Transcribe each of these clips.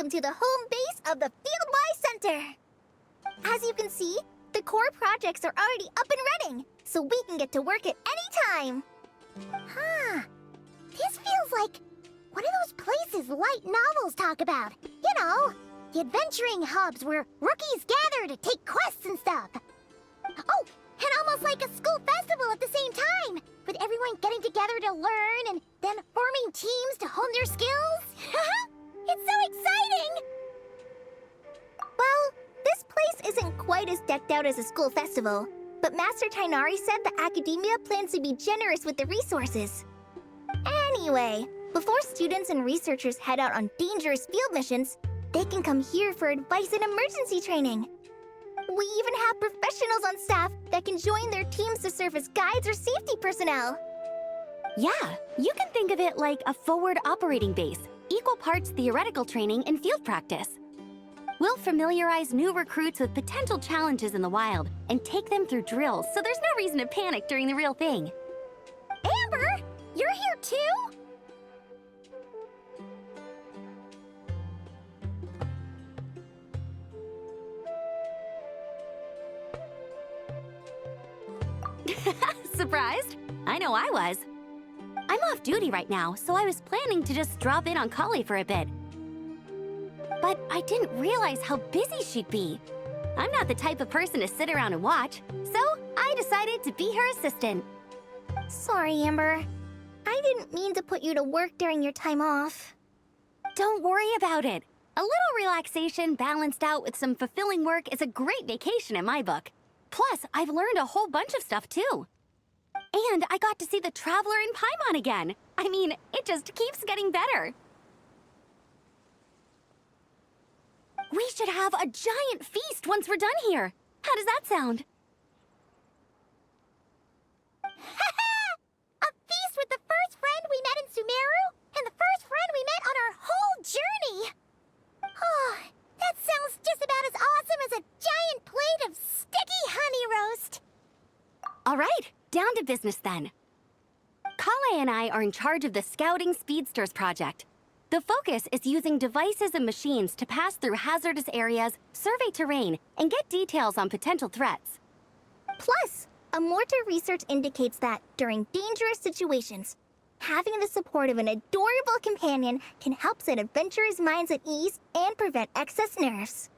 welcome to the home base of the Fieldwise Center. As you can see, the core projects are already up and running, so we can get to work at any time. Huh. This feels like one of those places light novels talk about. You know, the adventuring hubs where rookies gather to take quests and stuff. Oh, and almost like a school festival at the same time, with everyone getting together to learn and then forming teams to hone their skills. It's so exciting! Well, this place isn't quite as decked out as a school festival, but Master Tainari said the academia plans to be generous with the resources. Anyway, before students and researchers head out on dangerous field missions, they can come here for advice and emergency training. We even have professionals on staff that can join their teams to serve as guides or safety personnel. Yeah, you can think of it like a forward operating base, equal parts theoretical training and field practice. We'll familiarize new recruits with potential challenges in the wild and take them through drills so there's no reason to panic during the real thing. Amber, you're here too? Surprised? I know I was. I'm off duty right now, so I was planning to just drop in on Kali for a bit. But I didn't realize how busy she'd be. I'm not the type of person to sit around and watch, so I decided to be her assistant. Sorry, Amber. I didn't mean to put you to work during your time off. Don't worry about it. A little relaxation balanced out with some fulfilling work is a great vacation in my book. Plus, I've learned a whole bunch of stuff too. And I got to see the Traveler in Paimon again. I mean, it just keeps getting better. We should have a giant feast once we're done here. How does that sound? A feast with the first friend we met in Sumeru and the first friend we met on our whole journey. Oh, that sounds just about as awesome as a giant plate of sticky honey roast. All right, down to business then. Kale and I are in charge of the Scouting Speedsters project. The focus is using devices and machines to pass through hazardous areas, survey terrain, and get details on potential threats. Plus, a mortar research indicates that, during dangerous situations, having the support of an adorable companion can help set adventurers' minds at ease and prevent excess nerves.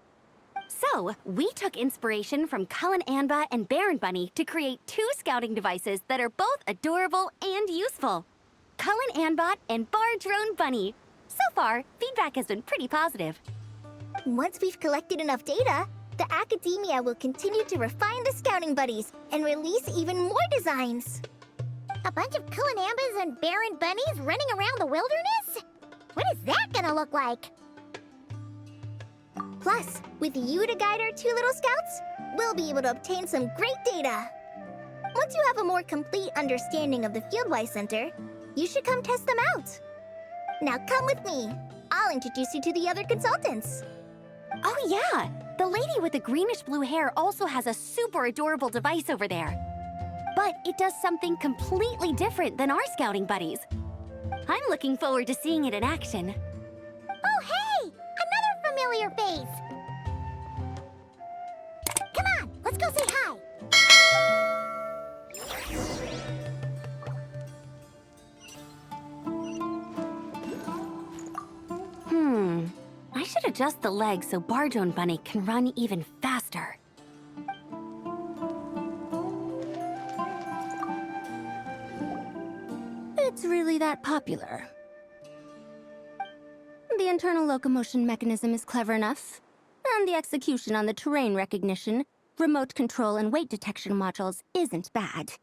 So, we took inspiration from Cullen Anba and Baron Bunny to create 2 scouting devices that are both adorable and useful. Cullen Anbot and Bar Drone Bunny. So far, feedback has been pretty positive. Once we've collected enough data, the academia will continue to refine the scouting buddies and release even more designs. A bunch of Kulanambas and Baron Bunnies running around the wilderness? What is that gonna look like? Plus, with you to guide our 2 little scouts, we'll be able to obtain some great data. Once you have a more complete understanding of the Fieldwise Center, you should come test them out. Now come with me. I'll introduce you to the other consultants. Oh yeah, the lady with the greenish-blue hair also has a super adorable device over there. But it does something completely different than our scouting buddies. I'm looking forward to seeing it in action. Oh hey! Another familiar face! Come on, let's go say hi! I should adjust the legs so Bar Drone Bunny can run even faster. It's really that popular. The internal locomotion mechanism is clever enough, and the execution on the terrain recognition, remote control, and weight detection modules isn't bad.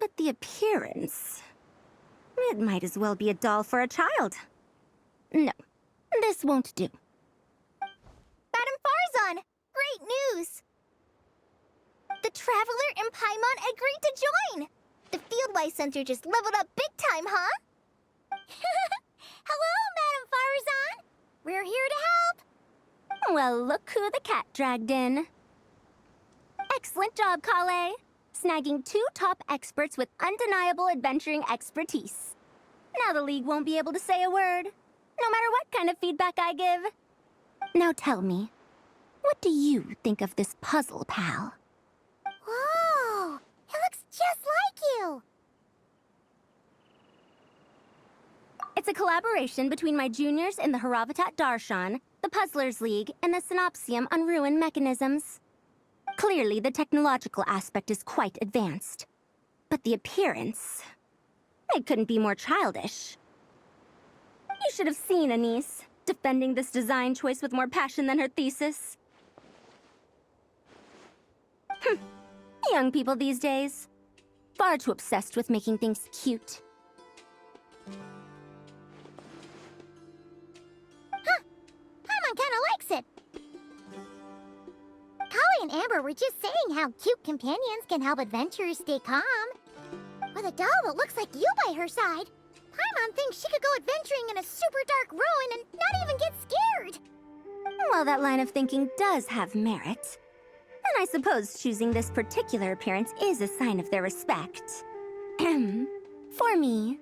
But the appearance... it might as well be a doll for a child. No, this won't do. Madam Farzan, great news! The Traveler and Paimon agreed to join! The Fieldwise Center just leveled up big time, huh? Hello, Madam Farzan! We're here to help! Well, look who the cat dragged in. Excellent job, Kale. Snagging 2 top experts with undeniable adventuring expertise. Now the League won't be able to say a word, no matter what kind of feedback I give. Now tell me, what do you think of this puzzle, pal? Whoa! It looks just like you! It's a collaboration between my juniors in the Haravatat Darshan, the Puzzlers League, and the Synopsium on Ruin Mechanisms. Clearly, the technological aspect is quite advanced. But the appearance... it couldn't be more childish. You should have seen Anise, defending this design choice with more passion than her thesis. Young people these days. Far too obsessed with making things cute. Paimon kinda likes it. Kali and Amber were just saying how cute companions can help adventurers stay calm. With a doll that looks like you by her side, Paimon thinks she could go adventuring in a super dark ruin and not even get scared. Well, that line of thinking does have merit. And I suppose choosing this particular appearance is a sign of their respect. For me.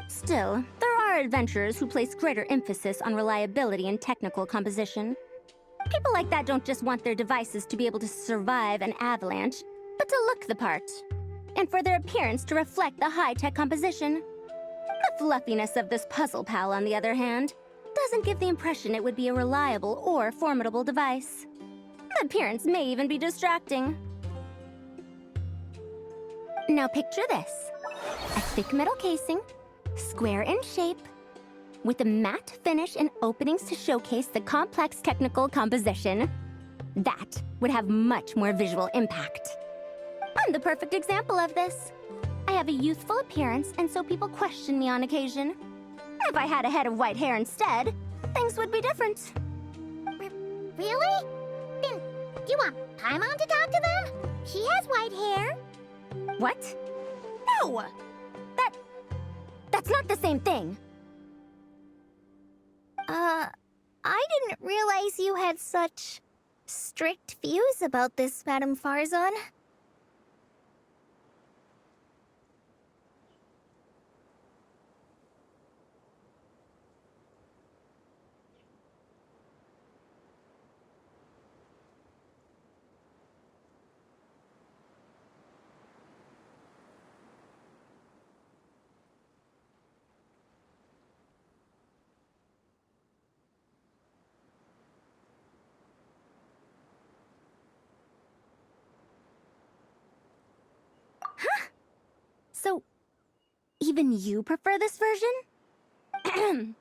Still, there are adventurers who place greater emphasis on reliability and technical composition. People like that don't just want their devices to be able to survive an avalanche, but to look the part. And for their appearance to reflect the high-tech composition. The fluffiness of this puzzle pal, on the other hand, doesn't give the impression it would be a reliable or formidable device. The appearance may even be distracting. Now picture this. A thick metal casing, square in shape, with a matte finish and openings to showcase the complex technical composition. That would have much more visual impact. I'm the perfect example of this. I have a youthful appearance, and so people question me on occasion. If I had a head of white hair instead, things would be different. Really? Then, do you want Paimon to talk to them? She has white hair. What? No! That's not the same thing. I didn't realize you had such strict views about this, Madame Farzan. So, even you prefer this version?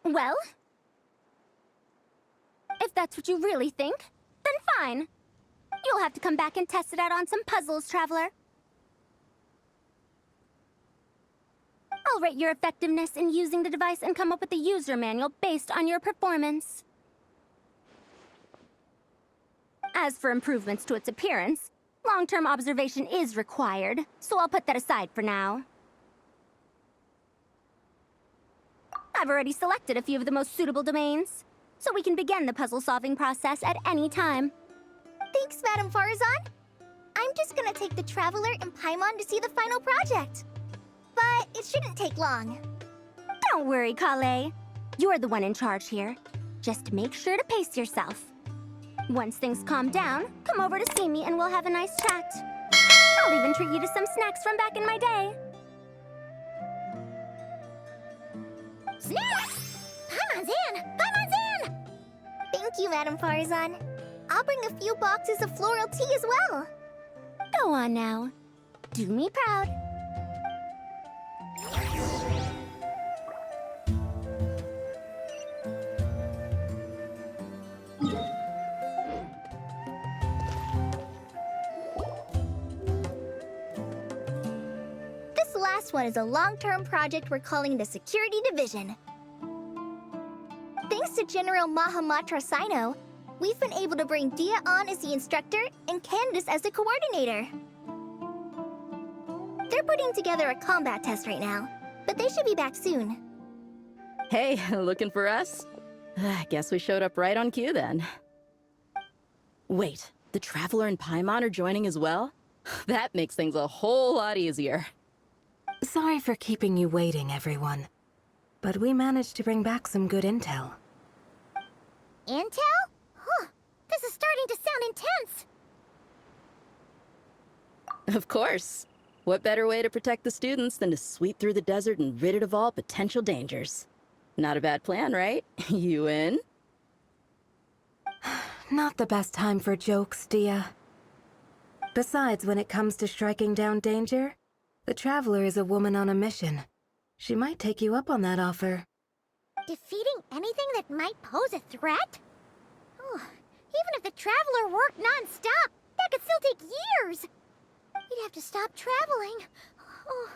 Well, if that's what you really think, then fine. You'll have to come back and test it out on some puzzles, Traveler. I'll rate your effectiveness in using the device and come up with a user manual based on your performance. As for improvements to its appearance, long-term observation is required, so I'll put that aside for now. I've already selected a few of the most suitable domains, so we can begin the puzzle-solving process at any time. Thanks, Madame Farzan. I'm just gonna take the Traveler and Paimon to see the final project. But it shouldn't take long. Don't worry, Kale. You're the one in charge here. Just make sure to pace yourself. Once things calm down, come over to see me and we'll have a nice chat. I'll even treat you to some snacks from back in my day. Snacks! Paimon's in! Paimon's in! Thank you, Madame Farzan. I'll bring a few boxes of floral tea as well. Go on now. Do me proud. This last one is a long-term project we're calling the Security Division. Thanks to General Mahamatra Sino, we've been able to bring Dia on as the instructor and Candace as the coordinator. They're putting together a combat test right now, but they should be back soon. Hey, looking for us? I guess we showed up right on cue then. Wait, the Traveler and Paimon are joining as well? That makes things a whole lot easier. Sorry for keeping you waiting, everyone. But we managed to bring back some good intel. Intel? Huh, this is starting to sound intense. Of course. What better way to protect the students than to sweep through the desert and rid it of all potential dangers? Not a bad plan, right? You in? Not the best time for jokes, Dia. Besides, when it comes to striking down danger, the Traveler is a woman on a mission. She might take you up on that offer. Defeating anything that might pose a threat? Oh, even if the Traveler worked non-stop, that could still take years. You'd have to stop traveling. Oh,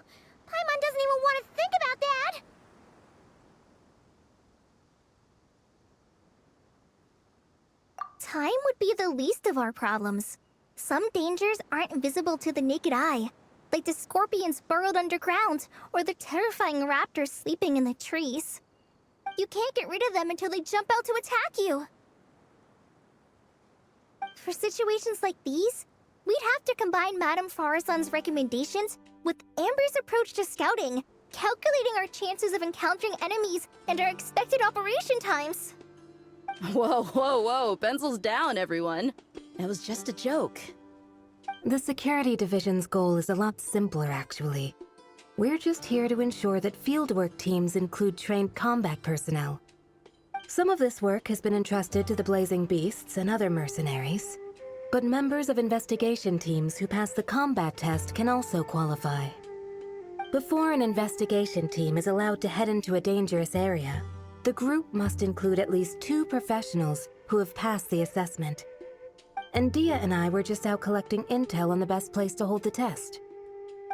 Paimon doesn't even want to think about that. Time would be the least of our problems. Some dangers aren't visible to the naked eye, like the scorpions burrowed underground or the terrifying raptors sleeping in the trees. You can't get rid of them until they jump out to attack you. For situations like these, we'd have to combine Madame Farason's recommendations with Amber's approach to scouting, calculating our chances of encountering enemies and our expected operation times. Whoa, whoa, whoa. Pencils down, everyone. That was just a joke. The Security Division's goal is a lot simpler, actually. We're just here to ensure that fieldwork teams include trained combat personnel. Some of this work has been entrusted to the Blazing Beasts and other mercenaries, but members of investigation teams who pass the combat test can also qualify. Before an investigation team is allowed to head into a dangerous area, the group must include at least 2 professionals who have passed the assessment. And Dia and I were just out collecting intel on the best place to hold the test.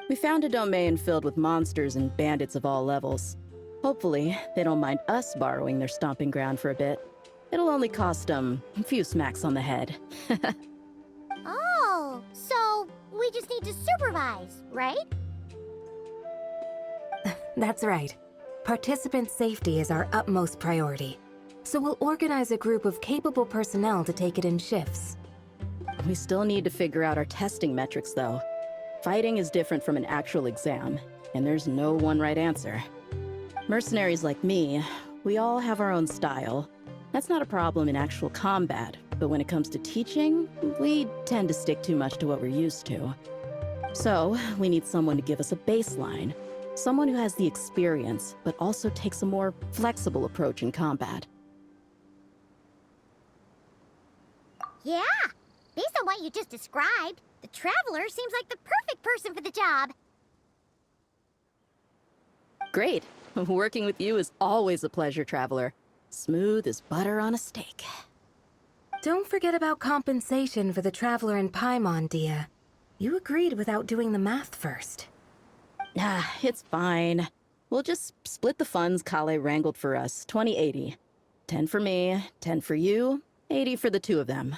We found a domain filled with monsters and bandits of all levels. Hopefully, they don't mind us borrowing their stomping ground for a bit. It'll only cost them a few smacks on the head. Oh, so we just need to supervise, right? That's right. Participant safety is our utmost priority. So we'll organize a group of capable personnel to take it in shifts. We still need to figure out our testing metrics, though. Fighting is different from an actual exam, and there's no one right answer. Mercenaries like me, we all have our own style. That's not a problem in actual combat, but when it comes to teaching, we tend to stick too much to what we're used to. So, we need someone to give us a baseline. Someone who has the experience, but also takes a more flexible approach in combat. Yeah, based on what you just described, the Traveler seems like the perfect person for the job. Great. Working with you is always a pleasure, Traveler. Smooth as butter on a steak. Don't forget about compensation for the Traveler and Paimon, Dia. You agreed without doing the math first. Ah, it's fine. We'll just split the funds Kale wrangled for us, 20-80. 10 for me, 10 for you, 80 for the 2 of them.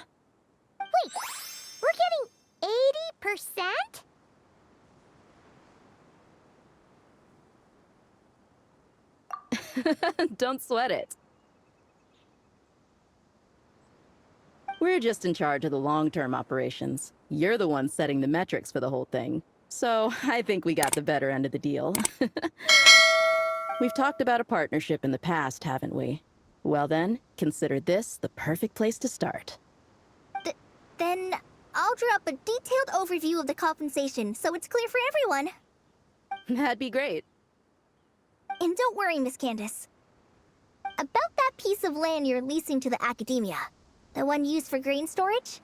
Wait, we're getting 80%? Don't sweat it. We're just in charge of the long-term operations. You're the one setting the metrics for the whole thing. So I think we got the better end of the deal. We've talked about a partnership in the past, haven't we? Well then, consider this the perfect place to start. Then I'll draw up a detailed overview of the compensation so it's clear for everyone. That'd be great. And don't worry, Miss Candace. About that piece of land you're leasing to the academia, the one used for grain storage,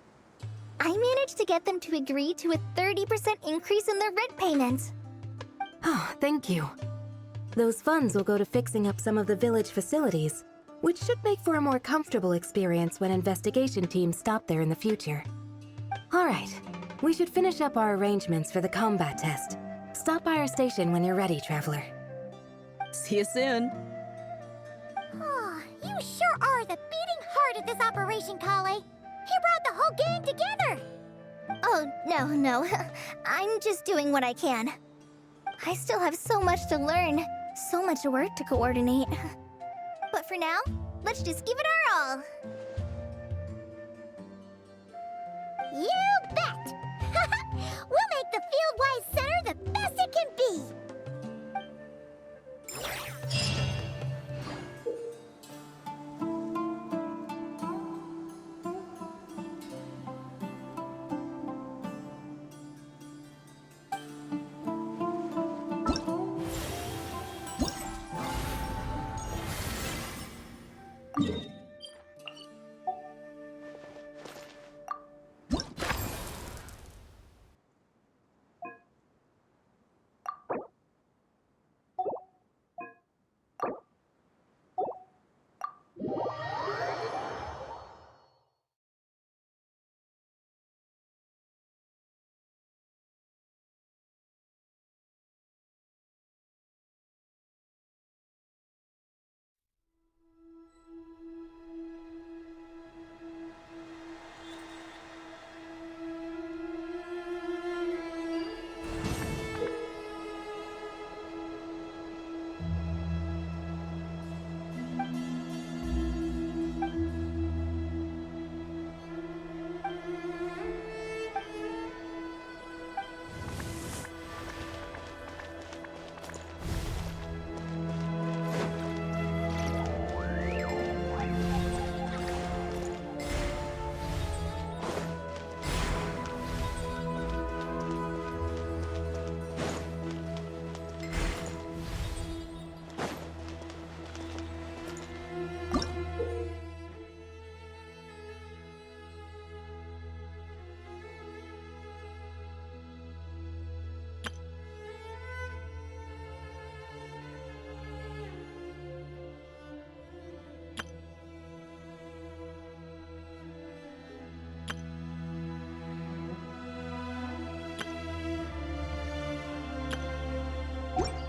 I managed to get them to agree to a 30% increase in their rent payment. Oh, thank you. Those funds will go to fixing up some of the village facilities, which should make for a more comfortable experience when investigation teams stop there in the future. All right, we should finish up our arrangements for the combat test. Stop by our station when you're ready, Traveler. See you soon. Oh, you sure are the beating heart of this operation, Kale. He brought the whole gang together. Oh, no. I'm just doing what I can. I still have so much to learn, so much work to coordinate. But for now, let's just give it our all. You bet! We'll make the Fieldwise Center the best it can be!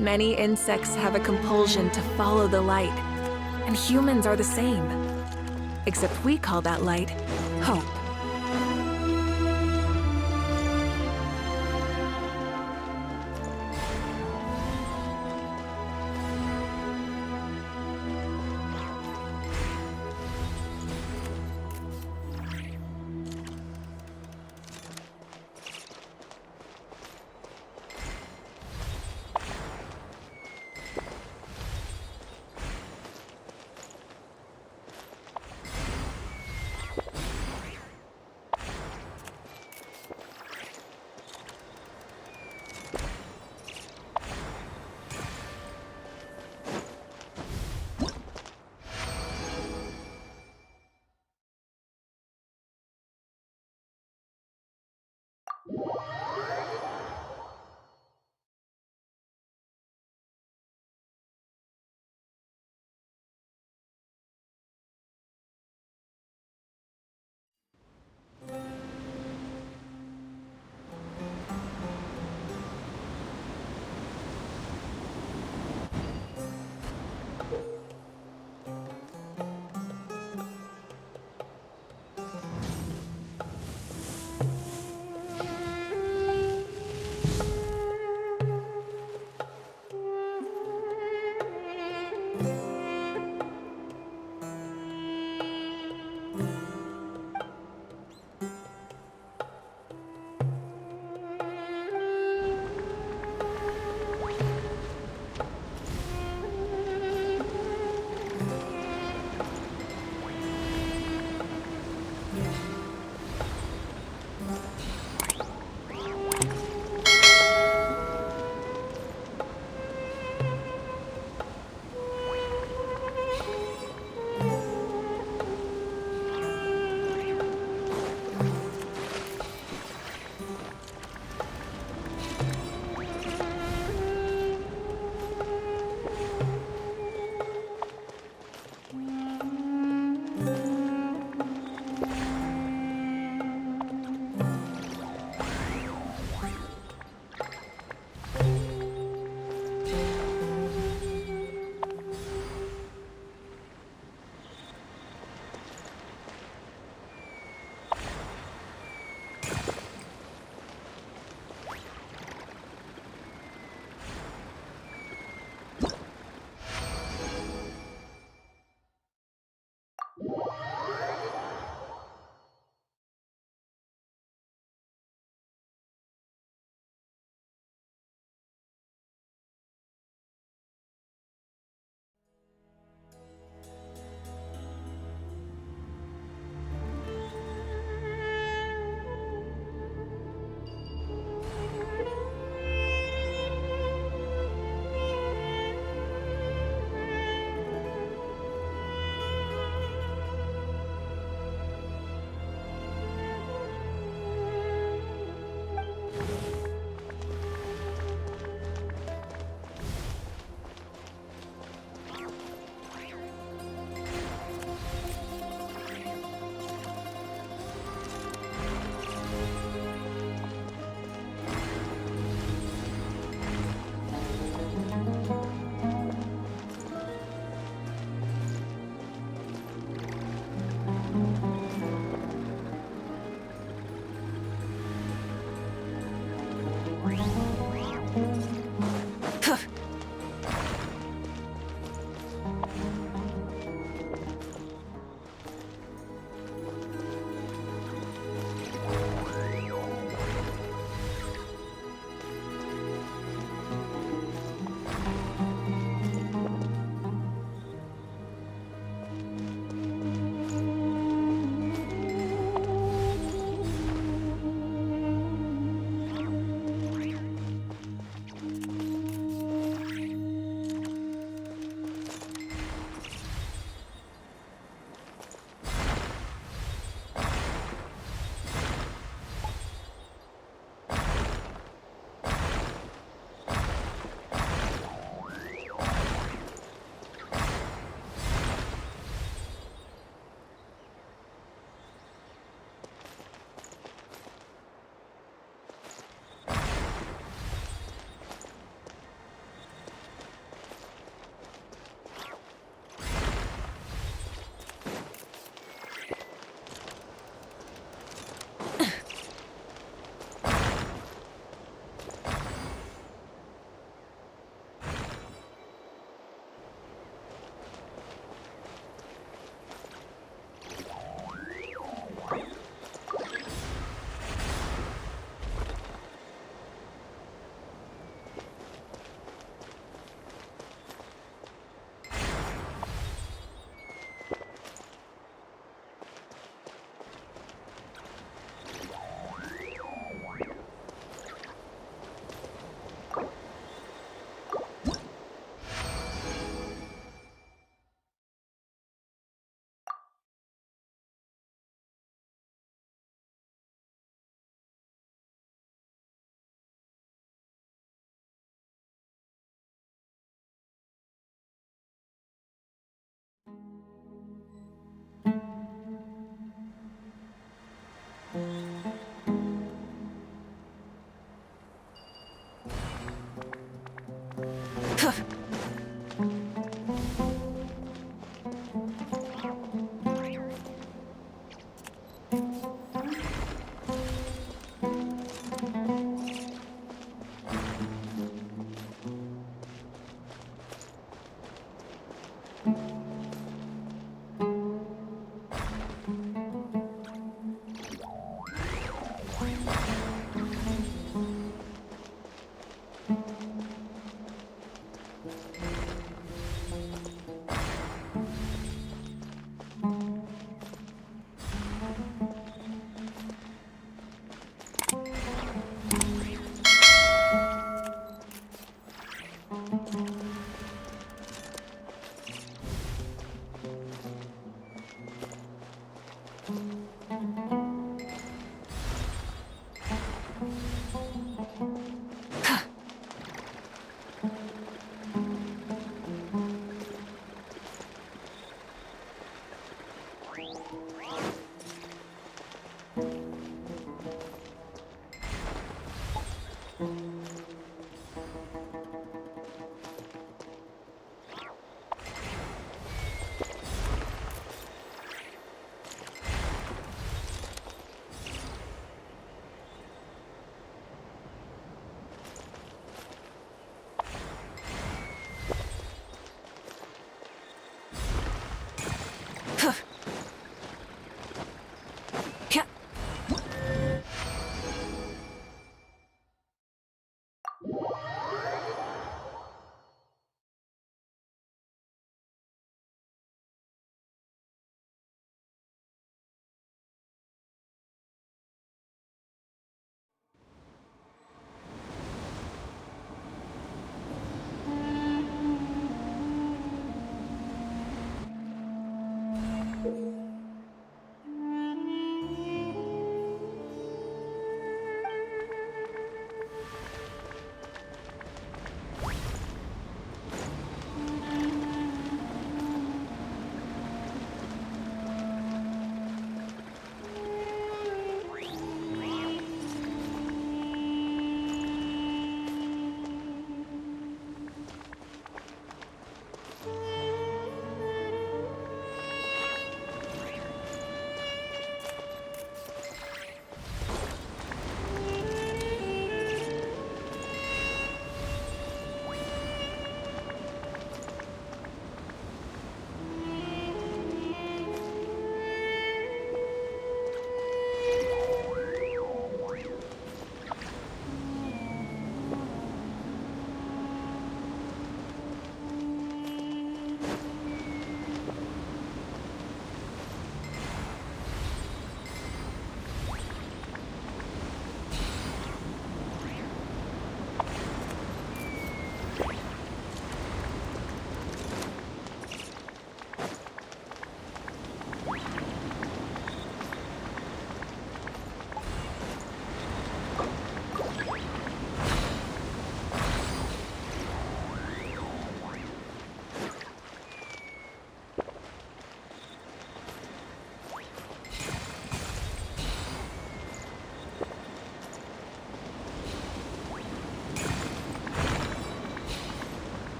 Many insects have a compulsion to follow the light, and humans are the same. Except we call that light hope.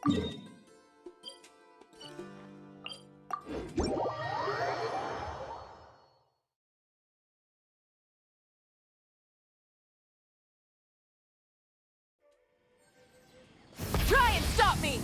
Try and stop me!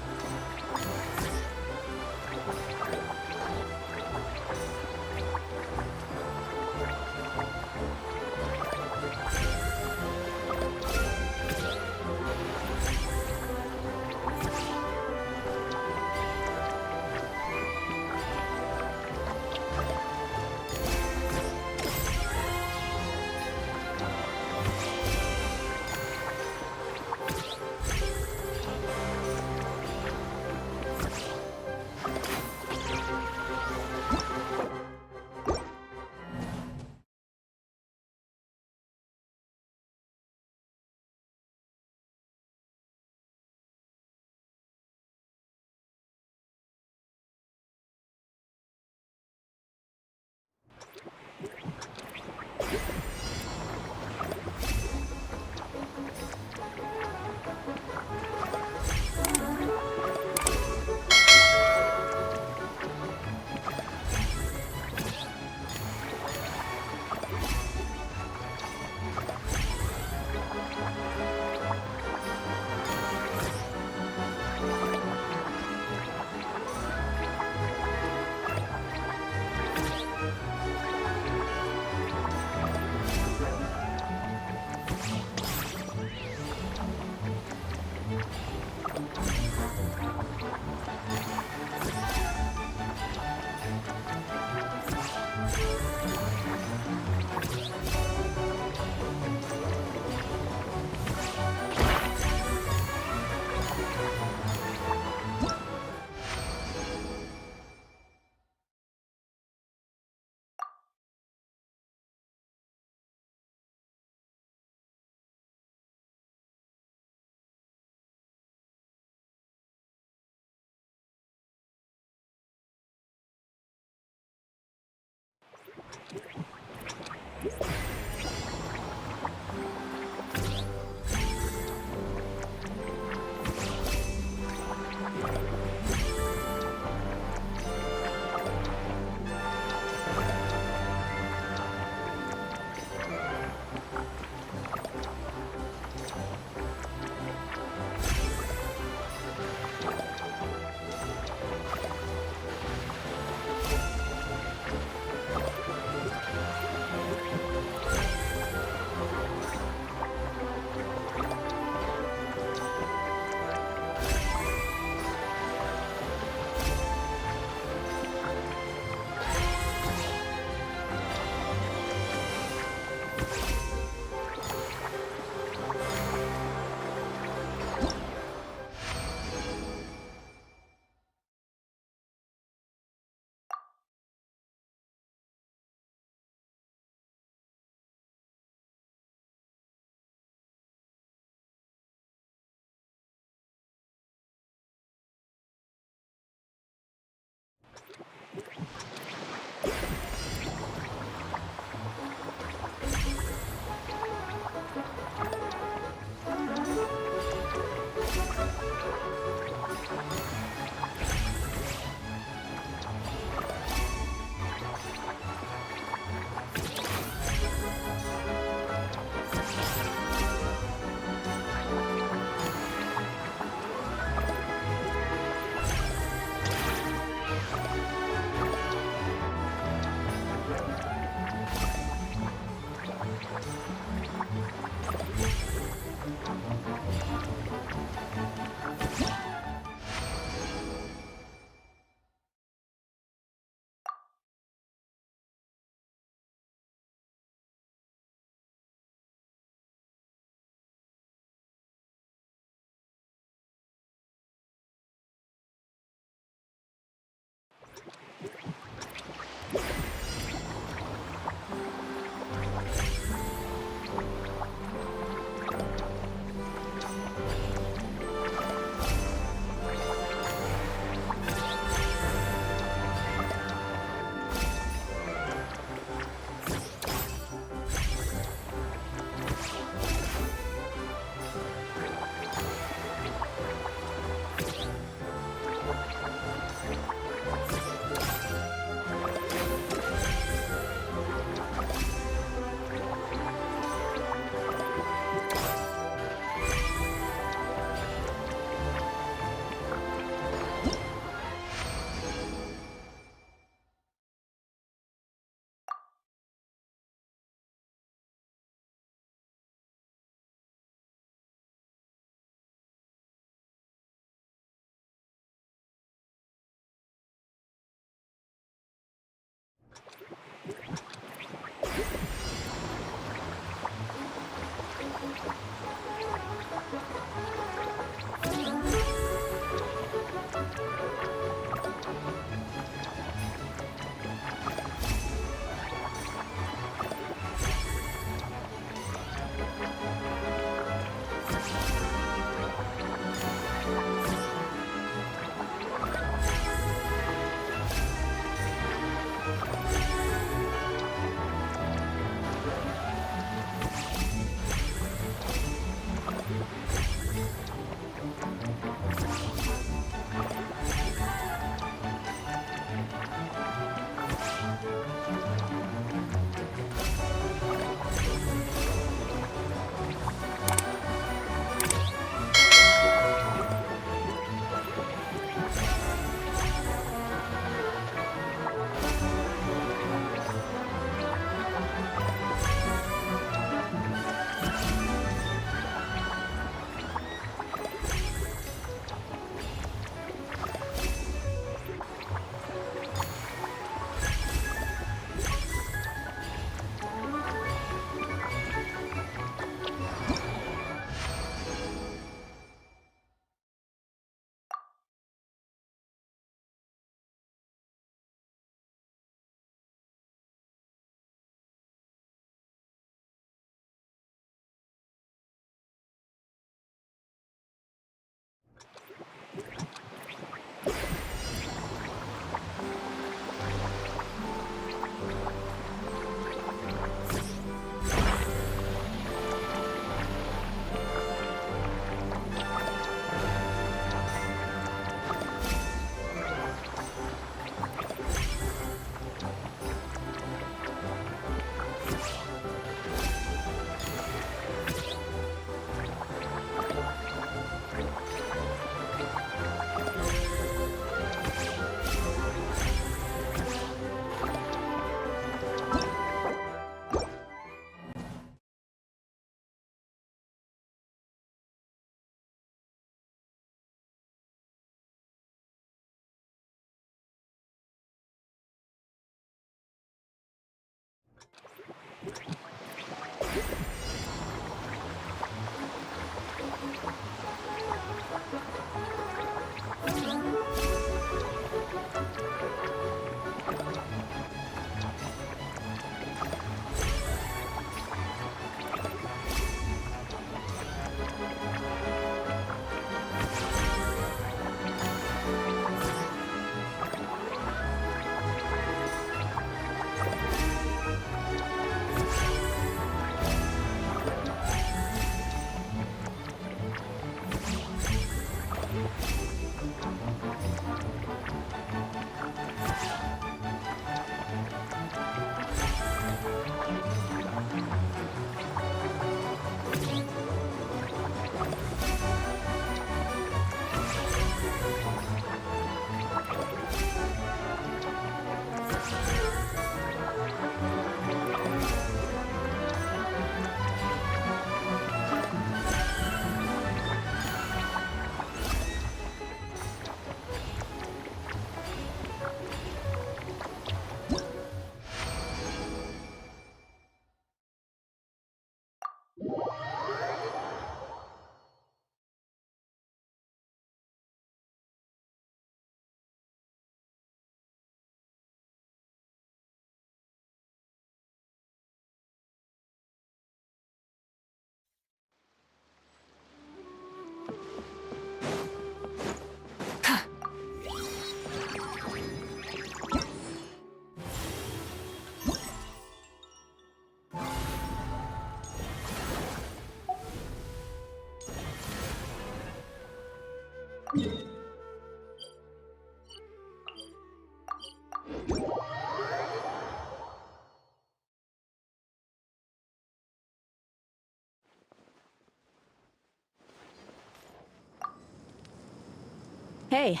Hey,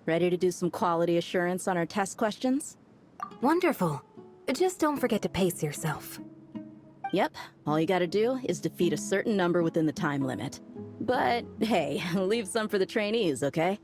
ready to do some quality assurance on our test questions? Wonderful. Just don't forget to pace yourself. Yep, all you gotta do is defeat a certain number within the time limit. But hey, leave some for the trainees, okay?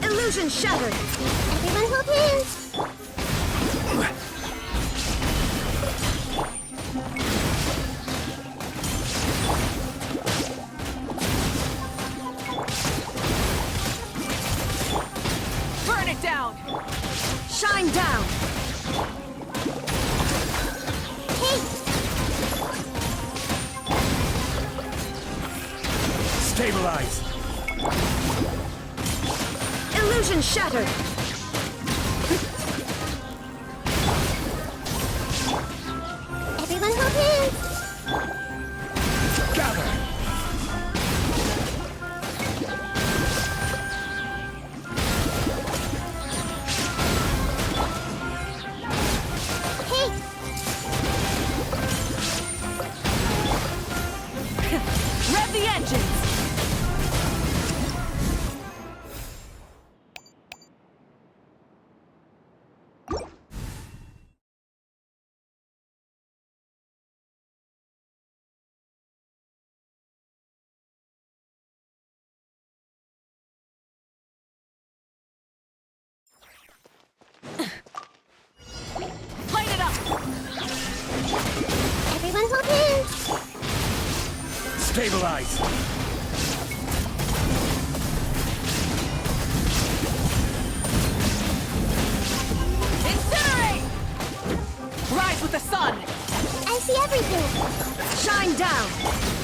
Illusion shattered! Everyone hold hands! Burn it down! Shine down! Hey! Stabilize! Illusion shattered! Everyone hold hands! Gather! Hey! Rev the engines! Light it up! Everyone hold hands! Stabilize! Incinerate! Rise with the sun! I see everything! Shine down!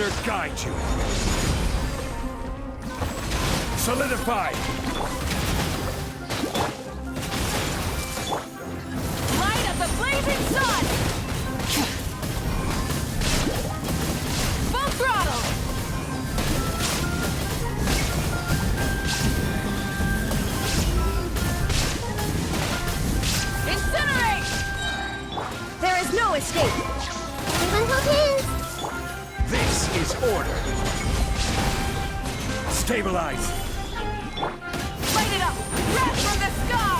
order guide you. Solidify! Light of the blazing sun! Full throttle! Incinerate! There is no escape! Everyone hold hands! This is order. Stabilize! Light it up! Wrath from the sky!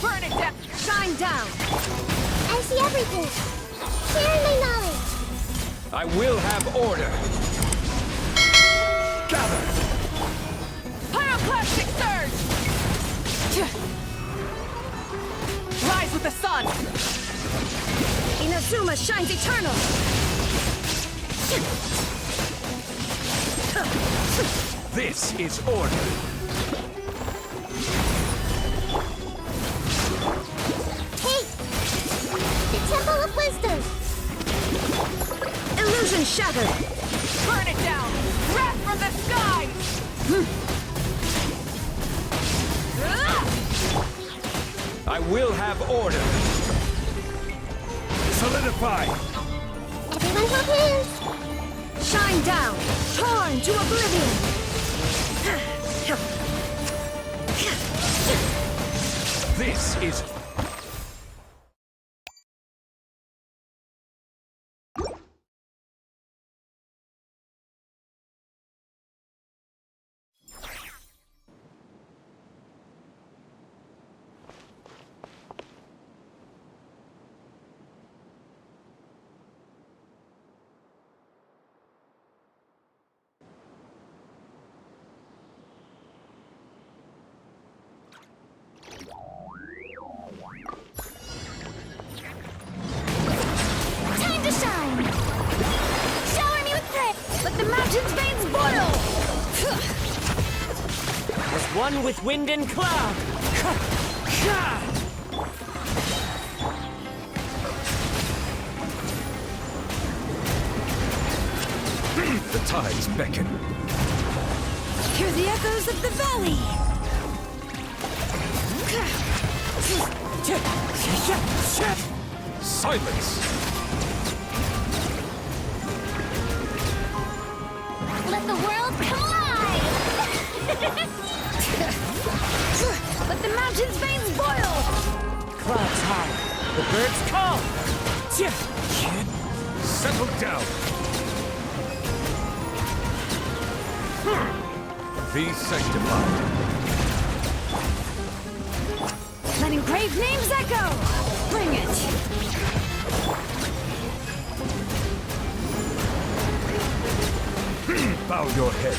Burn it down! Shine down! I see everything! Share my knowledge! I will have order. Gather! Pyroclastic surge! Rise with the sun! Inazuma shines eternal! This is order. Hey! The Temple of Wisdom! Illusion shattered! Burn it down! Wrath from the skies! I will have order. Solidify! Everyone hold hands! Shine down! Torn to oblivion! This is... Time to shine! Shower me with grit! Let the mountain's veins boil! As one with wind and cloud. The tides beckon. Hear the echoes of the valley! Silence! Let the world come alive! Let the mountain's veins boil! Clouds high. The birds call. Settle down! Be sanctified. Let engraved names echo! Bring it! Bow your head.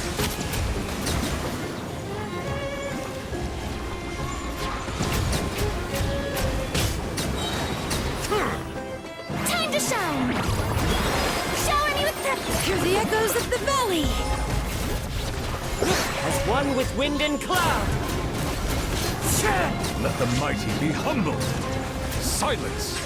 Time to shine! Shower me with grit! Hear the echoes of the valley! As one with wind and cloud. Let the mighty be humbled. Silence!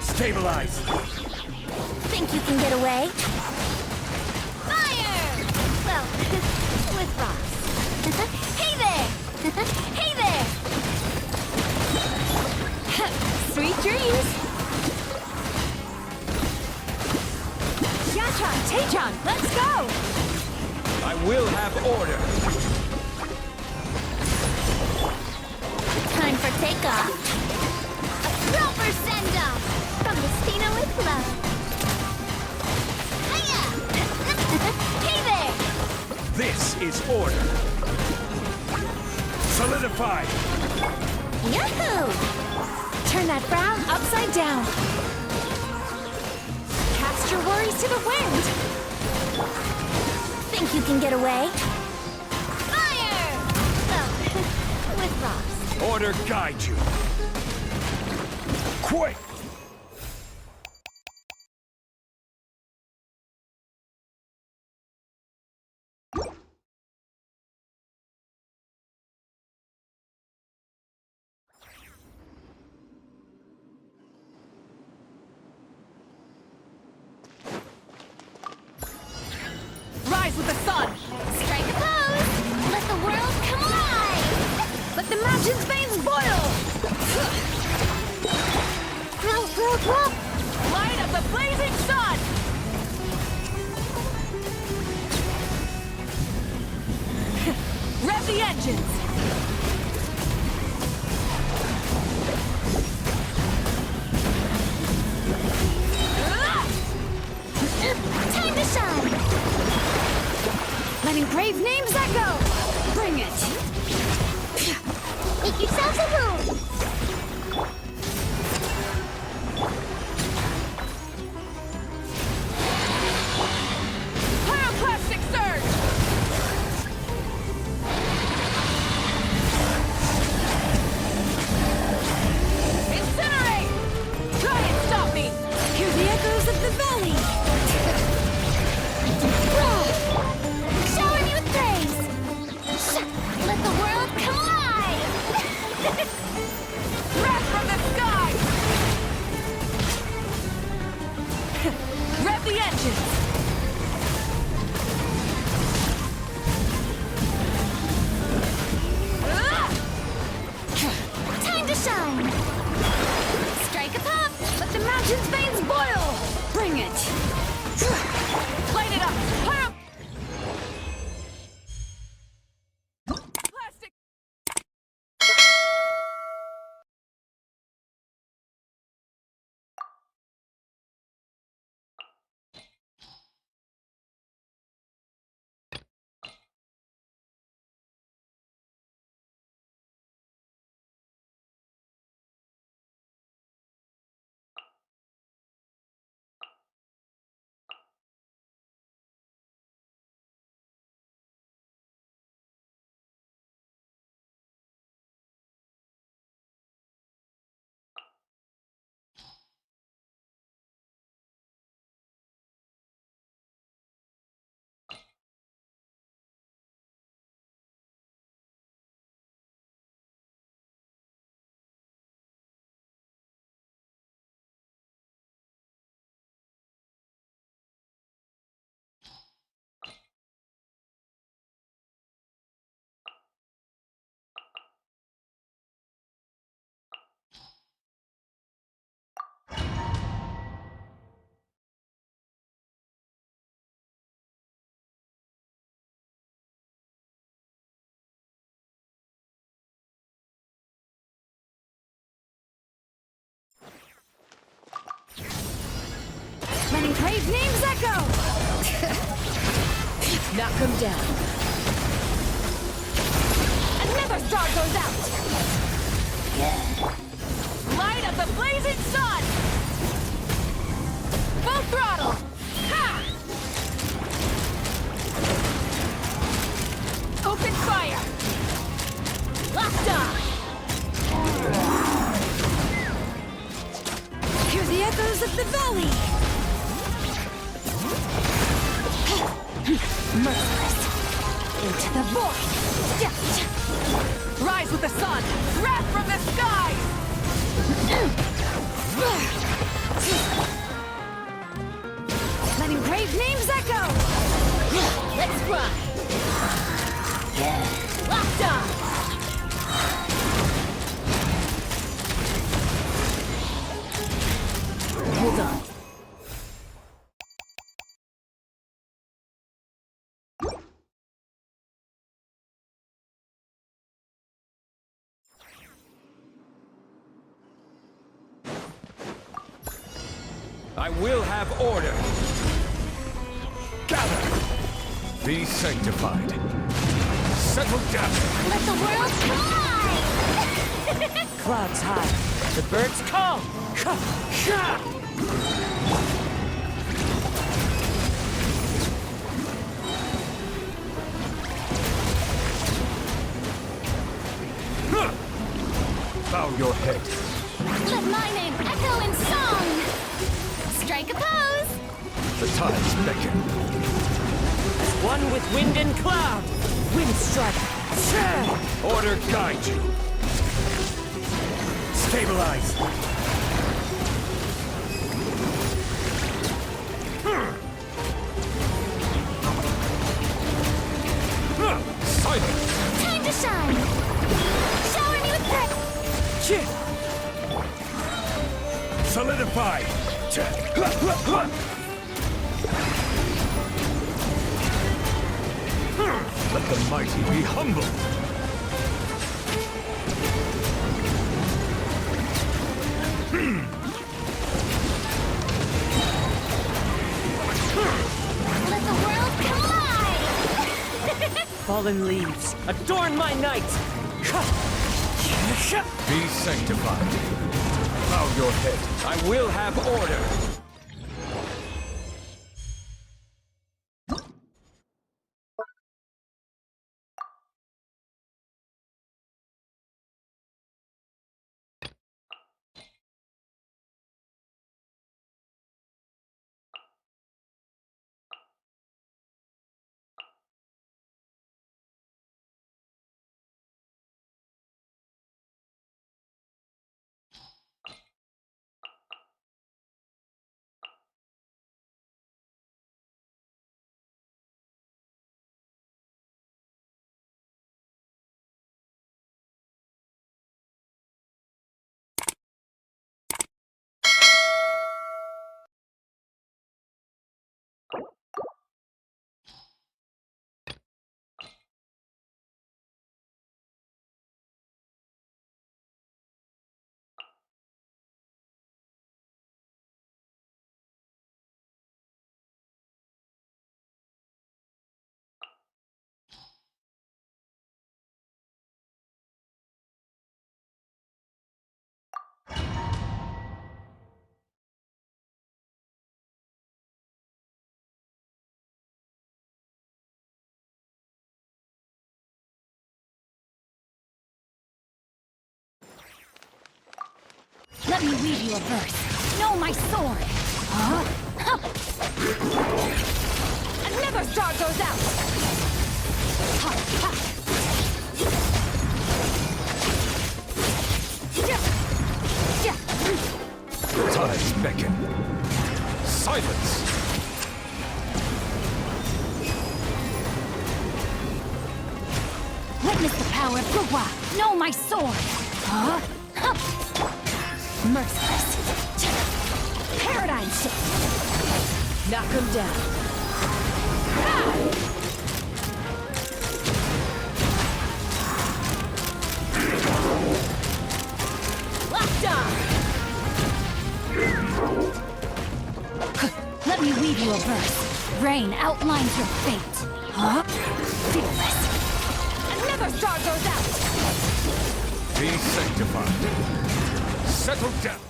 Stabilize! Think you can get away? Fire! Well, with rocks. Hey there! Hey there! Sweet dreams! Yatron, Tejon, let's go! I will have order! Time for takeoff. A proper send-off from the Steno with love. Hiya! Hey there! This is order! Solidify! Yahoo! Turn that frown upside down. Cast your worries to the wind. Think you can get away? Fire! Well, with rocks. Order guide you! Quick! Rise with the sun! Strike a pose! Let the world come alive! Let the mountain's veins boil! Light up the blazing sun! Rev the engines! Time to shine! Letting brave names echo! Bring it! Make yourselves a move! Pyroclastic surge! Incinerate! Try and stop me! Hear the echoes of the valley! Shower me with praise! Let the world come alive! Breath from the sky! Rev the engines! Time to shine! Strike a pop! Let the mountain's veins boil! Bring it! Light it up! brave names echo! Knock him down. Another star goes out! Light of the blazing sun! Full throttle! Ha! Open fire! Locked on! Hear the echoes of the valley! Merciless! Into the void! Rise with the sun! Wrath from the skies! Letting brave names echo! Let's run! Locked on! Hold on. I will have order. Gather. Be sanctified. Settle down. Let the world fly! Clouds high. The birds call. Bow your head. Let my name echo in song! Strike a pose! The tides beckon. One with wind and cloud. Wind strike. Order guide you. Stabilize. Silence. Time to shine! Shower me with praise! Solidify. Let the mighty be humble. Let the world collide! Fallen leaves. Adorn my night. Be sanctified. Bow your head. I will have order. Let me read you a verse. Know my sword! Huh? Another star goes out! Ha, ha. Tides beckon. Silence. Witness the power of Gugwa! Know my sword! Huh? Huh. Merciless! Paradigm shift! Knock him down. Locked on! Let me leave you a verse. Rain outlines your fate. Huh? Feel this. Another star goes out! Be sanctified. Settle down.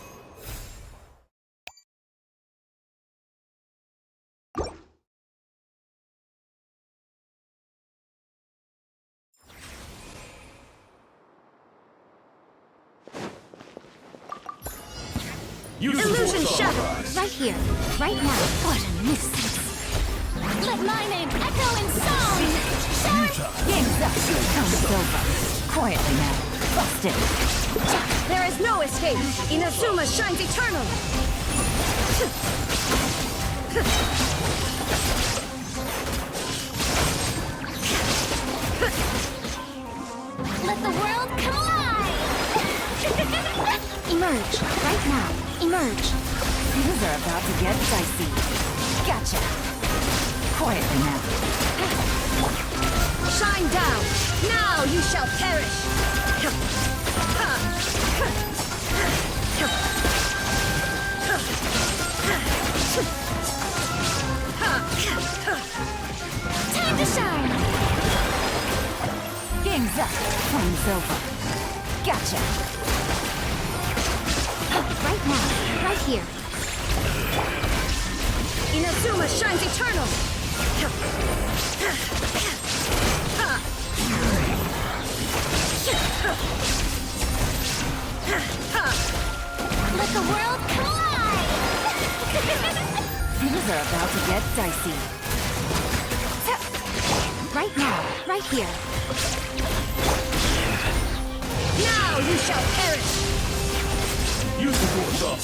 Illusion shattered! Right here, right now. What a nuisance. Let my name echo in song! Game's up. Come's over. Quietly now. Busted. There is no escape. Inazuma shines eternal. Let the world come alive! Emerge. Right now. Emerge. Things are about to get dicey. Gotcha. Quietly now. Shine down! Now you shall perish! Time to shine! Game's up. Flame's over. Gotcha. Right now. Right here. Inazuma shines eternal! Let the world collide! Things are about to get dicey. Right now, right here. Now you shall perish! Use the force up.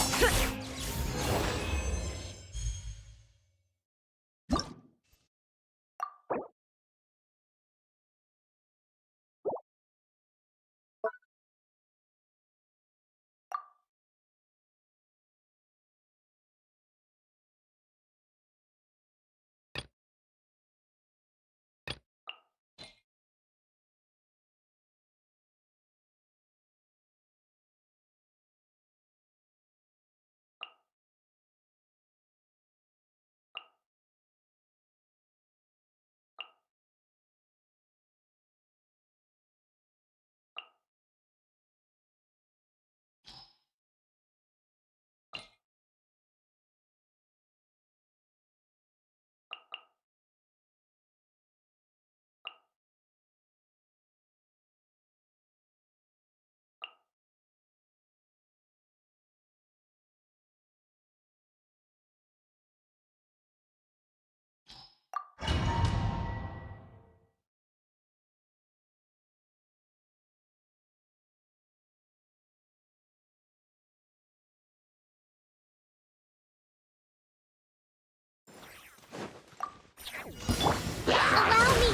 Allow me!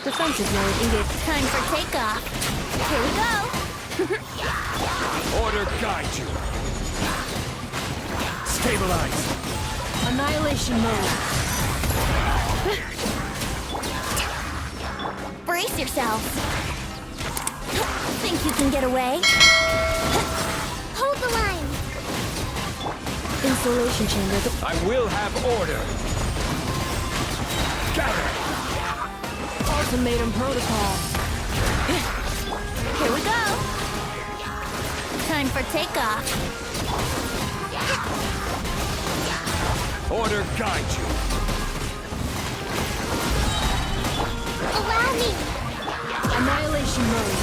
Defensive mode engaged. Time for takeoff. Here we go! Order guide you. Stabilize. Annihilation mode. Brace yourselves! Think you can get away? Hold the line! Installation chamber. I will have order. Gather. Ultimatum protocol. Here we go! Time for takeoff. Order guide you. Allow me! Annihilation mode.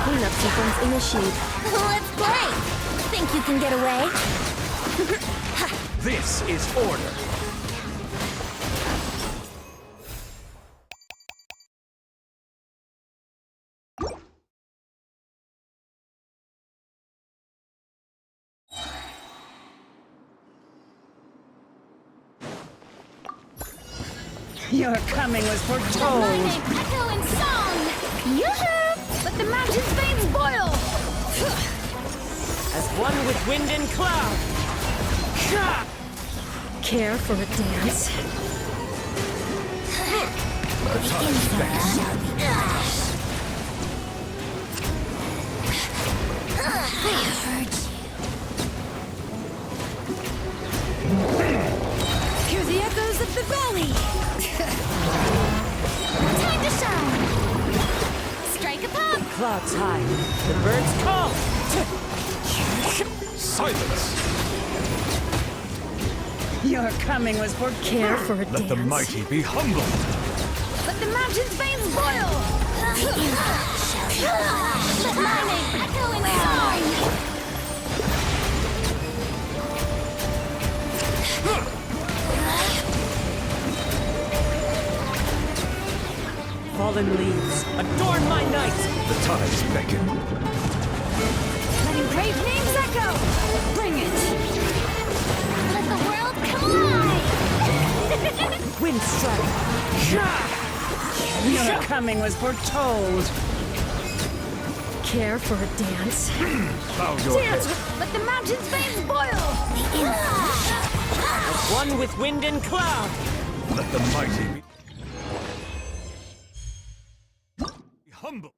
Cleanup sequence initiated. Let's play! Think you can get away? This is order. Your coming was Let foretold. my name echo in song! Yoo-hoo! Let the mountain's veins boil! As one with wind and cloud. Care for a dance? I heard you. volley! Time to shine! Strike a pop! Clouds high. The birds call. Silence! Your coming was for Care for a dance. Let the mighty be humbled! Let the mountain's veins boil! Let lightning echo in song! Fallen leaves, adorn my night! The tides beckon. Let engraved names echo! Bring it! Let the world come alive! Wind strike! Your coming was foretold. Care for a dance. Bow your Dance! head. Let the mountain's veins boil! One with wind and cloud! Let the mighty be humbled!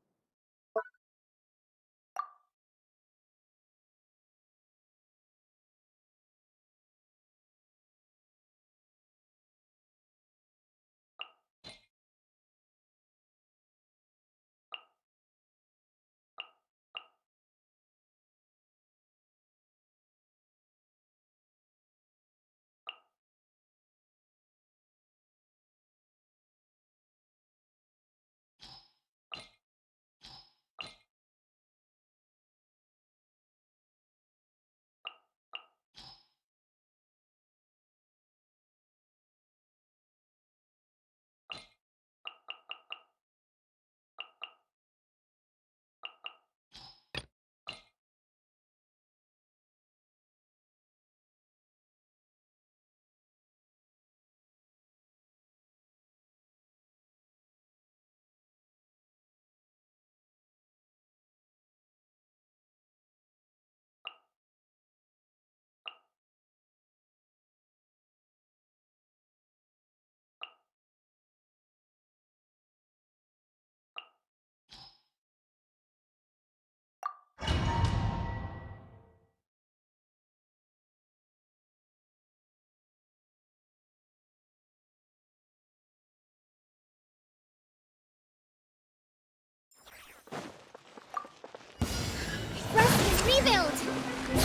Rest is rebuild!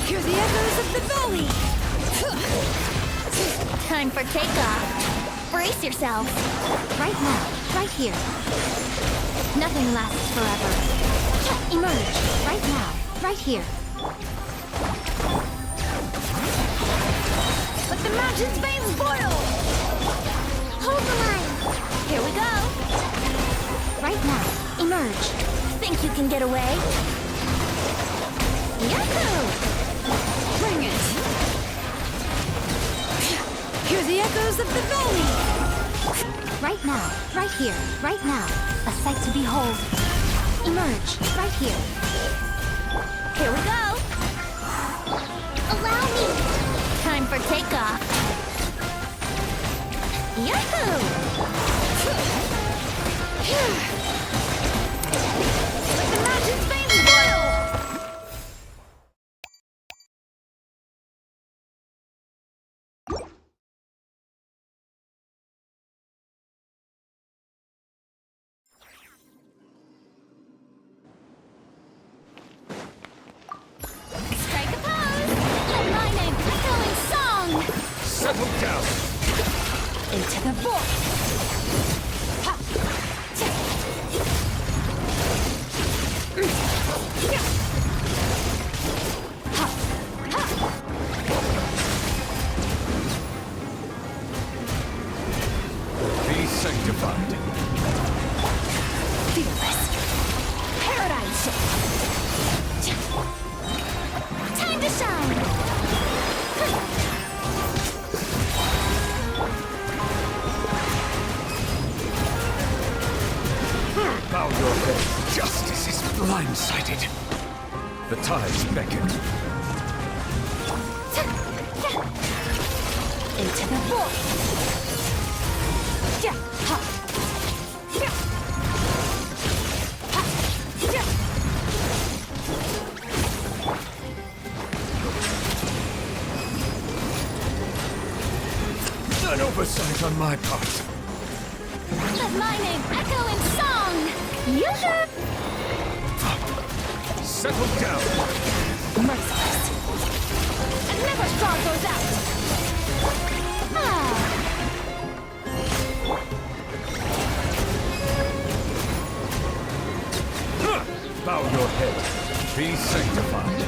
Hear the echoes of the volley! Time for takeoff. Brace yourself. Right now, right here. Nothing lasts forever. Emerge, right now, right here. Let the mountain's veins boil! Hold the line! Here we go! Right now, emerge. Think you can get away? Yahoo! Bring it! Hear the echoes of the volley! Right now, right here, right now. A sight to behold. Emerge, right here. Here we go! Allow me! Time for takeoff. Yahoo! Let the mountain's veins boil! Strike a pose! Let my name echo in song! Settle down! Into the void! Be sanctified. Fearless. Paradise. Time to shine! Bow your head. Justice is blindsided. The tides beckon. Into the void. Yeah. Ha. Yeah. Ha. Yeah. An oversight on my part. Let my name echo in song! Yusha! Settle down. Merciless. And never straw goes out! Ah! Bow your head. Be sanctified.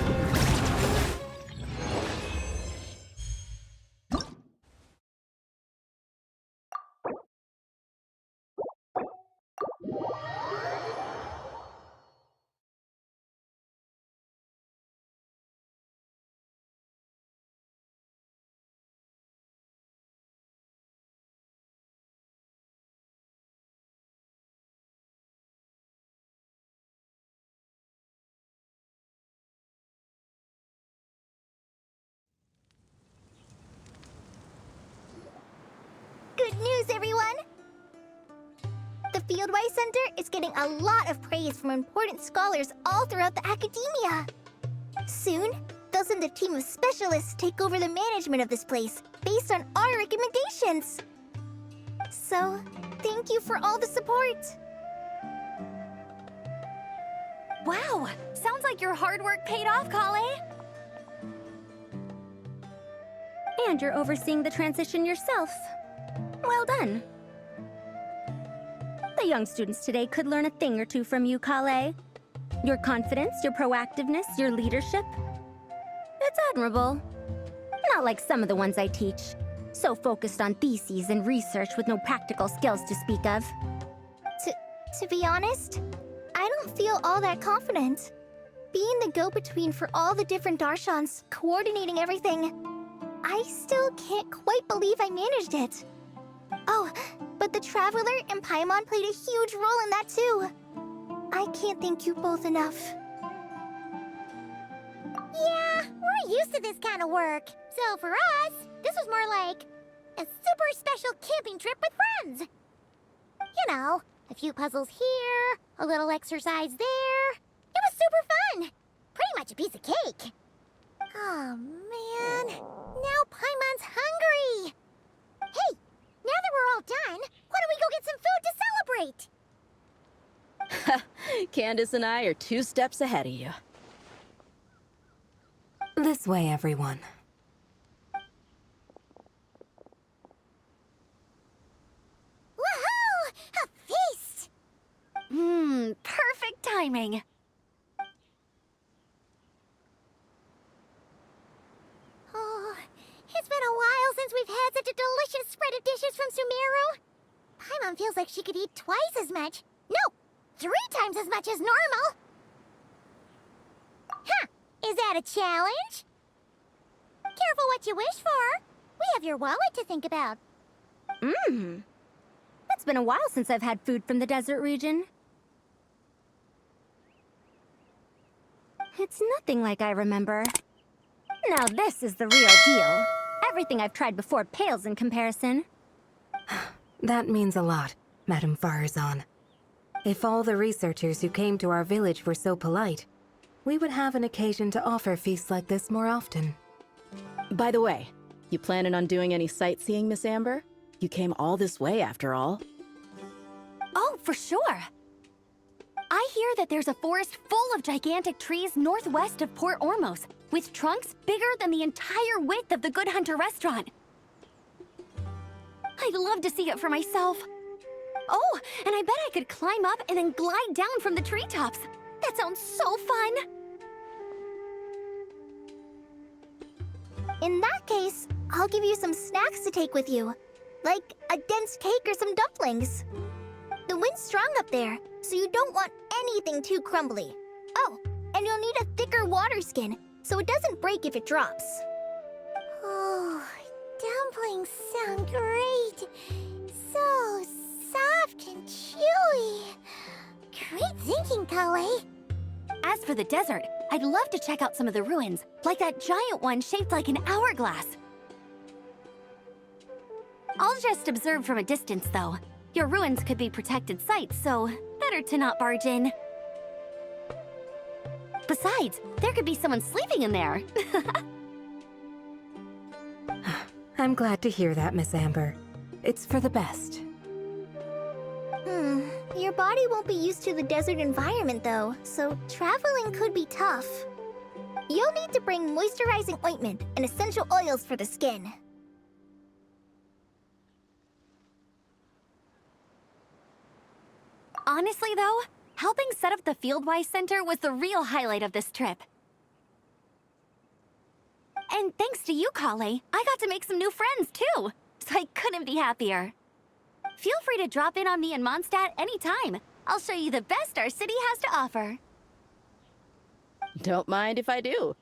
Good news, everyone! The Fieldwise Center is getting a lot of praise from important scholars all throughout the academia. Soon, they'll send a team of specialists to take over the management of this place based on our recommendations. So, thank you for all the support. Wow! Sounds like your hard work paid off, Kale! And you're overseeing the transition yourself. Well done. The young students today could learn a thing or two from you, Kale. Your confidence, your proactiveness, your leadership. It's admirable. Not like some of the ones I teach. So focused on theses and research with no practical skills to speak of. To be honest, I don't feel all that confident. Being the go-between for all the different Darshans, coordinating everything, I still can't quite believe I managed it. Oh, but the Traveler and Paimon played a huge role in that too. I can't thank you both enough. Yeah, we're used to this kind of work. So for us, this was more like a super special camping trip with friends. You know, a few puzzles here, a little exercise there. It was super fun. Pretty much a piece of cake. Oh, man. Now Paimon's hungry. Hey, now that we're all done, why don't we go get some food to celebrate? Candace and I are 2 steps ahead of you. This way, everyone. Woohoo! A feast! Perfect timing. Oh, it's been a while since we've had such a delicious spread of dishes from Sumeru. Paimon feels like she could eat twice as much. No, 3 times as much as normal. Huh, is that a challenge? Careful what you wish for. We have your wallet to think about. It's been a while since I've had food from the desert region. It's nothing like I remember. Now this is the real deal. Everything I've tried before pales in comparison. That means a lot, Madame Farazan. If all the researchers who came to our village were so polite, we would have an occasion to offer feasts like this more often. By the way, you planning on doing any sightseeing, Miss Amber? You came all this way after all. Oh, for sure. I hear that there's a forest full of gigantic trees northwest of Port Ormos, with trunks bigger than the entire width of the Good Hunter restaurant. I'd love to see it for myself. Oh, and I bet I could climb up and then glide down from the treetops. That sounds so fun! In that case, I'll give you some snacks to take with you. Like a dense cake or some dumplings. The wind's strong up there, so you don't want anything too crumbly. Oh, and you'll need a thicker water skin, so it doesn't break if it drops. Oh, dumplings sound great. So soft and chewy. Great thinking, Kale. As for the desert, I'd love to check out some of the ruins, like that giant one shaped like an hourglass. I'll just observe from a distance, though. Your ruins could be protected sites, so better to not barge in. Besides, there could be someone sleeping in there. I'm glad to hear that, Miss Amber. It's for the best. Your body won't be used to the desert environment though, so traveling could be tough. You'll need to bring moisturizing ointment and essential oils for the skin. Honestly, though, helping set up the Fieldwise Center was the real highlight of this trip. And thanks to you, Kale, I got to make some new friends, too. So I couldn't be happier. Feel free to drop in on me in Mondstadt anytime. I'll show you the best our city has to offer. Don't mind if I do.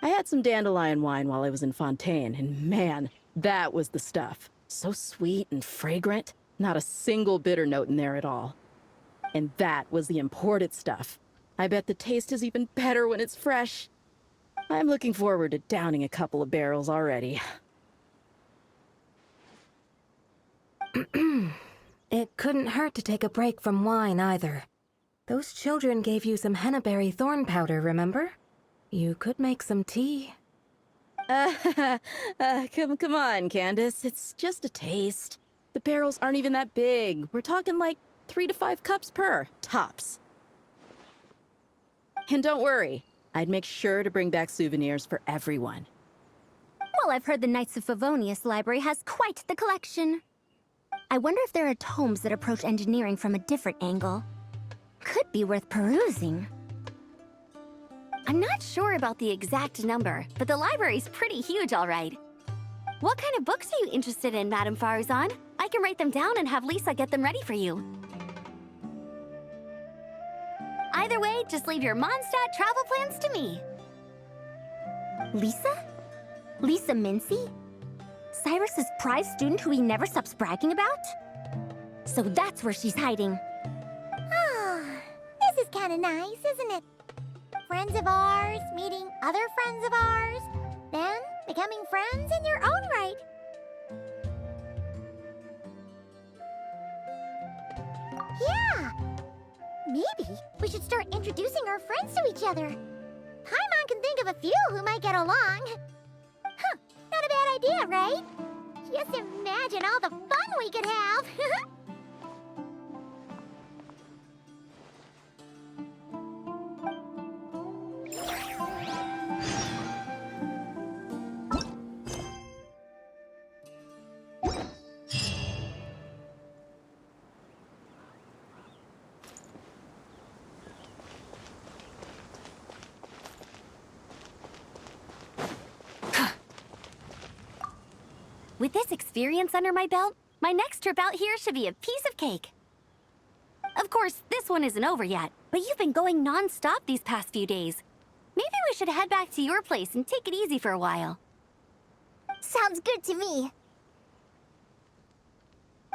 I had some dandelion wine while I was in Fontaine, and man, that was the stuff. So sweet and fragrant. Not a single bitter note in there at all. And that was the imported stuff. I bet the taste is even better when it's fresh. I'm looking forward to downing a couple of barrels already. It couldn't hurt to take a break from wine either. Those children gave you some hennaberry thorn powder, remember? You could make some tea. Come on, Candace. It's just a taste. The barrels aren't even that big. We're talking like 3 to 5 cups per, tops. And don't worry, I'd make sure to bring back souvenirs for everyone. Well, I've heard the Knights of Favonius Library has quite the collection. I wonder if there are tomes that approach engineering from a different angle. Could be worth perusing. I'm not sure about the exact number, but the library's pretty huge, all right. What kind of books are you interested in, Madame Faruzan? I can write them down and have Lisa get them ready for you. Either way, just leave your Mondstadt travel plans to me. Lisa? Lisa Mincy? Cyrus's prize student who he never stops bragging about? So that's where she's hiding. Ah, this is kind of nice, isn't it? Friends of ours meeting other friends of ours, then becoming friends in your own right. Yeah, maybe we should start introducing our friends to each other. Paimon can think of a few who might get along. Huh, not a bad idea, right? Just imagine all the fun we could have. With this experience under my belt, my next trip out here should be a piece of cake. Of course, this one isn't over yet, but you've been going non-stop these past few days. Maybe we should head back to your place and take it easy for a while. Sounds good to me.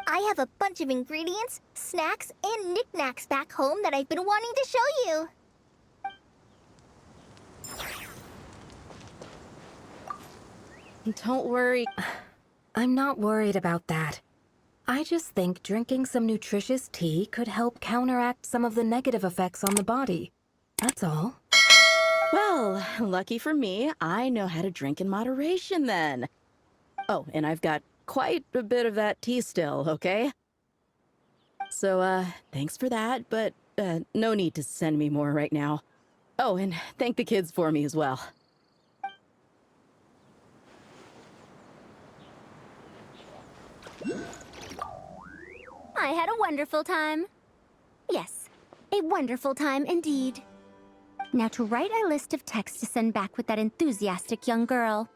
I have a bunch of ingredients, snacks, and knickknacks back home that I've been wanting to show you. Don't worry. I'm not worried about that. I just think drinking some nutritious tea could help counteract some of the negative effects on the body. That's all. Well, lucky for me, I know how to drink in moderation then. Oh, and I've got quite a bit of that tea still, okay? So, thanks for that, but no need to send me more right now. Oh, and thank the kids for me as well. I had a wonderful time. Yes, a wonderful time indeed. Now to write a list of texts to send back with that enthusiastic young girl.